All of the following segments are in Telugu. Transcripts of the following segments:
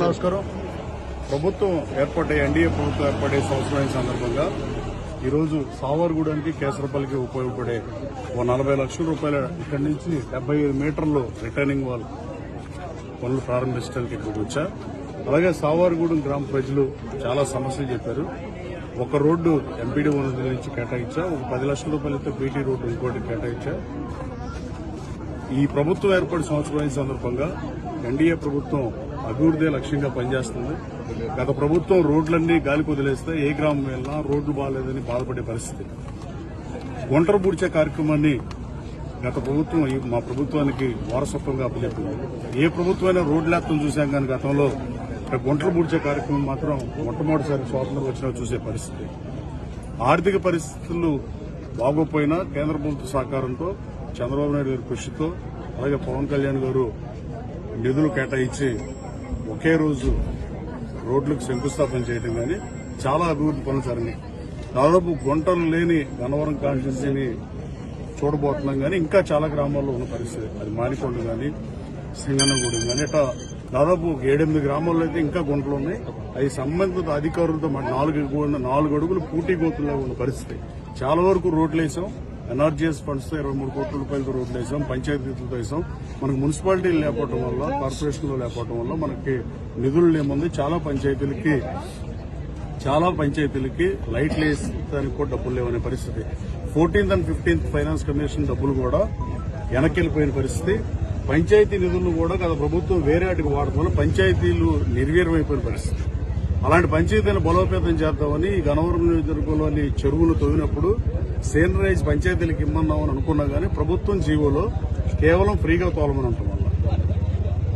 నమస్కారం. ప్రభుత్వం ఏర్పడే ఎన్డీఏ ప్రభుత్వం ఏర్పడే సంవత్సరం సందర్భంగా ఈరోజు సావర్గూడానికి కేసరపల్లికి ఉపయోగపడే ఓ 40 లక్షల రూపాయల ఇక్కడి నుంచి 75 మీటర్లు రిటర్నింగ్ వాల్ పనులు ప్రారంభించడానికి ఇక్కడికి వచ్చా. అలాగే సావర్గూడెం గ్రామ ప్రజలు చాలా సమస్యలు చెప్పారు. ఒక రోడ్డు ఎంపీడీ నిధుల నుంచి కేటాయించా, ఒక 10 లక్షల రూపాయలతో బీటీ రోడ్డు ఇంకోటి కేటాయించా. ఈ ప్రభుత్వం ఏర్పడి సంవత్సరం సందర్భంగా ఎన్డీఏ ప్రభుత్వం అభివృద్ధి లక్ష్యంగా పనిచేస్తుంది. గత ప్రభుత్వం రోడ్లన్నీ గాలికి వదిలేస్తే ఏ గ్రామం వెళ్ళినా రోడ్లు బాగాలేదని బాధపడే పరిస్థితి. గుంటలు పూడ్చే కార్యక్రమాన్ని గత ప్రభుత్వం మా ప్రభుత్వానికి వారసత్వంగా అప్పచెప్పింది. ఏ ప్రభుత్వమైనా రోడ్లేత్తం చూశాం కానీ గతంలో గుంటలు పూడ్చే కార్యక్రమం మాత్రం మొట్టమొదటిసారి స్వాతంత్రం వచ్చినా చూసే పరిస్థితి. ఆర్థిక పరిస్థితులు బాగోపోయినా కేంద్ర ప్రభుత్వ సహకారంతో, చంద్రబాబు నాయుడు గారి కృషితో, అలాగే పవన్ కళ్యాణ్ గారు నిధులు కేటాయించి ఒకే రోజు రోడ్లకు శంకుస్థాపన చేయడం కానీ చాలా అభివృద్ధి పనులు జరిగినాయి. దాదాపు గుంటలు లేని గన్నవరం కాన్స్టిట్యున్సీని చూడబోతున్నాం కానీ ఇంకా చాలా గ్రామాల్లో ఉన్న పరిస్థితి. అది మానికొండ కానీ, సింగన్నగూడెం కానీ ఇట్లా దాదాపు 7-8 గ్రామాల్లో అయితే ఇంకా గుంటలు ఉన్నాయి. అవి సంబంధిత అధికారులతో 4 అడుగులు పూటీ గోతుల్లో ఉన్న పరిస్థితి. చాలా వరకు రోడ్లు వేసాం. ఎన్ఆర్జీఎస్ ఫండ్స్ తో 23 కోట్ల రూపాయలతో రోడ్లు వేసాం, పంచాయతీలతో వేసాం. మనకు మున్సిపాలిటీలు లేకపోవడం వల్ల, కార్పొరేషన్లు లేకపోవడం వల్ల మనకి నిధులు లేముంది. చాలా పంచాయతీలకి లైట్లు వేసేదానికి కూడా డబ్బులు లేవనే పరిస్థితి. 14th and 15th finance commission డబ్బులు కూడా వెనకెళ్లిపోయిన పరిస్థితి. పంచాయతీ నిధులను కూడా గత ప్రభుత్వం వేరే వాటికి వాడటం వల్ల పంచాయతీలు నిర్వీర్యమైపోయిన పరిస్థితి. అలాంటి పంచాయతీలను బలోపేతం చేద్దామని ఈ గన్నవరం నియోజకవర్గంలోని చెరువులు తవ్వినప్పుడు సేనరైజ్ పంచాయతీలకు ఇమ్మన్నామని అనుకున్నా కానీ ప్రభుత్వం జీవోలో కేవలం ఫ్రీగా తోలమని ఉండటం వల్ల,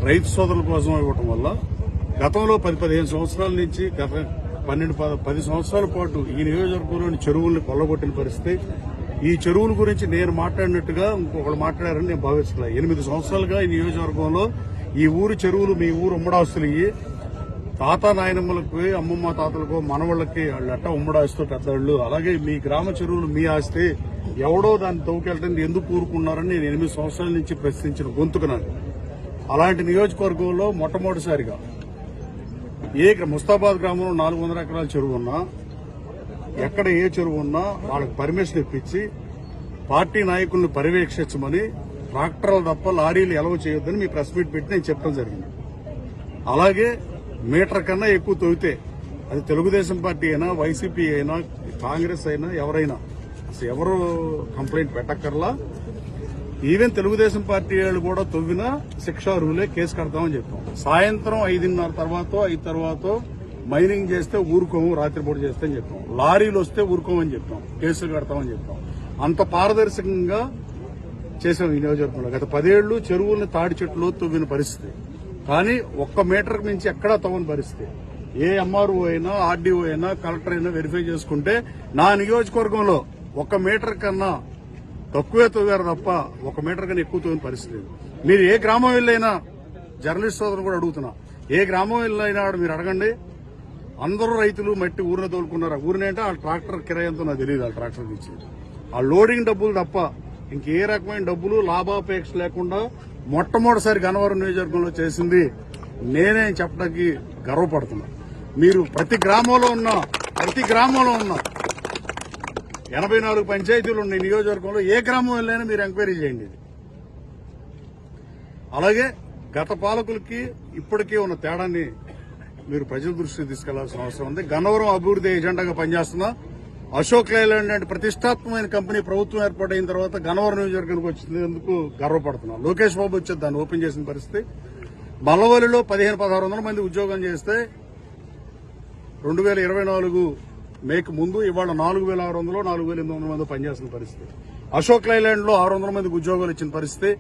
రైతు సోదరుల కోసం ఇవ్వటం వల్ల గతంలో 10-15 సంవత్సరాల నుంచి గత 10 సంవత్సరాల పాటు ఈ నియోజకవర్గంలోని చెరువుల్ని కొల్లగొట్టిన పరిస్థితి. ఈ చెరువుల గురించి నేను మాట్లాడినట్టుగా ఇంకొకరు మాట్లాడారని నేను భావిస్తున్నా. 8 సంవత్సరాలుగా ఈ నియోజకవర్గంలో ఈ ఊరు చెరువులు మీ ఊరు ఉమ్మడాస్తులు ఇవి తాత నాయనమ్మలకు, అమ్మమ్మ తాతలకు, మనవాళ్ళకి వాళ్ళట్ట ఉమ్మడాస్తూ పెద్దవాళ్ళు. అలాగే మీ గ్రామ చెరువులు మీ ఆస్తి, ఎవడో దాన్ని తవ్వుకెళ్ళడానికి ఎందుకు కూరుకున్నారని నేను 8 సంవత్సరాల నుంచి ప్రశ్నించిన గొంతుకున్నాను. అలాంటి నియోజకవర్గంలో మొట్టమొదటిసారిగా ముస్తాబాద్ గ్రామంలో 400 ఎకరాల చెరువు ఉన్నా, ఎక్కడ ఏ చెరువు ఉన్నా వాళ్ళకి పర్మిషన్ ఇప్పించి పార్టీ నాయకులను పర్యవేక్షించమని ట్రాక్టర్లు తప్ప లారీలు ఎలవ చేయొద్దని మీ ప్రెస్ మీట్ పెట్టి నేను చెప్పడం జరిగింది. అలాగే మీటర్ కన్నా ఎక్కువ తవ్వితే అది తెలుగుదేశం పార్టీ అయినా, వైసీపీ అయినా, కాంగ్రెస్ అయినా ఎవరైనా అసలు ఎవరు కంప్లైంట్ పెట్టక్కర్లా. ఈవెన్ తెలుగుదేశం పార్టీ వాళ్ళు కూడా తవ్వినా శిక్షార్హులే, కేసు కడతామని చెప్పాం. సాయంత్రం 5:30 తర్వాత మైనింగ్ చేస్తే ఊరుకోము, రాత్రిపూట చేస్తే అని చెప్పాం. లారీలు వస్తే ఊరుకోమని చెప్పాం, కేసులు కడతామని చెప్పాం. అంత పారదర్శకంగా చేసాం ఈ నియోజకవర్గంలో. గత 10 ఏళ్లు చెరువుల్ని తాడి చెట్లు తవ్విన పరిస్థితి. కానీ 1 మీటర్ నుంచి ఎక్కడా తవ్వని పరిస్థితి. ఏ ఎంఆర్ఓ అయినా, ఆర్డీఓ అయినా, కలెక్టర్ అయినా వెరిఫై చేసుకుంటే నా నియోజకవర్గంలో 1 మీటర్ కన్నా తక్కువే తవ్వారు తప్ప 1 మీటర్ కన్నా ఎక్కువ తవ్విన పరిస్థితి లేదు. మీరు ఏ గ్రామం వెళ్ళైనా, జర్నలిస్ట్ సోదరులు కూడా అడుగుతున్నా, ఏ గ్రామం వెళ్ళైనా మీరు అడగండి. అందరూ రైతులు మట్టి ఊరిని తోలుకున్నారు. ఊరిని అంటే ఆ ట్రాక్టర్ కిరాయంతో నాకు తెలియదు. ఆ ట్రాక్టర్కి ఇచ్చింది ఆ లోడింగ్ డబ్బులు తప్ప ఇంకే రకమైన డబ్బులు లాభాపేక్ష లేకుండా మొట్టమొదటిసారి గన్నవరం నియోజకవర్గంలో చేసింది నేనే చెప్పడానికి గర్వపడుతున్నా. మీరు ప్రతి గ్రామంలో ఉన్న 84 పంచాయతీలు ఉన్న నియోజకవర్గంలో ఏ గ్రామం వెళ్ళైనా మీరు ఎంక్వైరీ చేయండి. అలాగే గత పాలకులకి ఇప్పటికే ఉన్న తేడాన్ని మీరు ప్రజల దృష్టికి తీసుకెళ్లాల్సిన అవసరం ఉంది. గన్నవరం అభివృద్ధి ఎజెండాగా పనిచేస్తున్నా. అశోక్ లైలాండ్ లాంటి ప్రతిష్టాత్మకమైన కంపెనీ ప్రభుత్వం ఏర్పాటైన తర్వాత గన్నవరం నియోజకవర్గానికి వచ్చినందుకు గర్వపడుతున్నాం. లోకేష్ బాబు వచ్చి దాన్ని ఓపెన్ చేసిన పరిస్థితి. మల్లవల్లిలో 1500-1600 మంది ఉద్యోగం చేస్తే 2024 మేకు ముందు ఇవాళ 4600-4800 మంది పనిచేస్తున్న పరిస్థితి. అశోక్ లైలాండ్ లో 600 మందికి ఉద్యోగాలు ఇచ్చిన పరిస్థితి.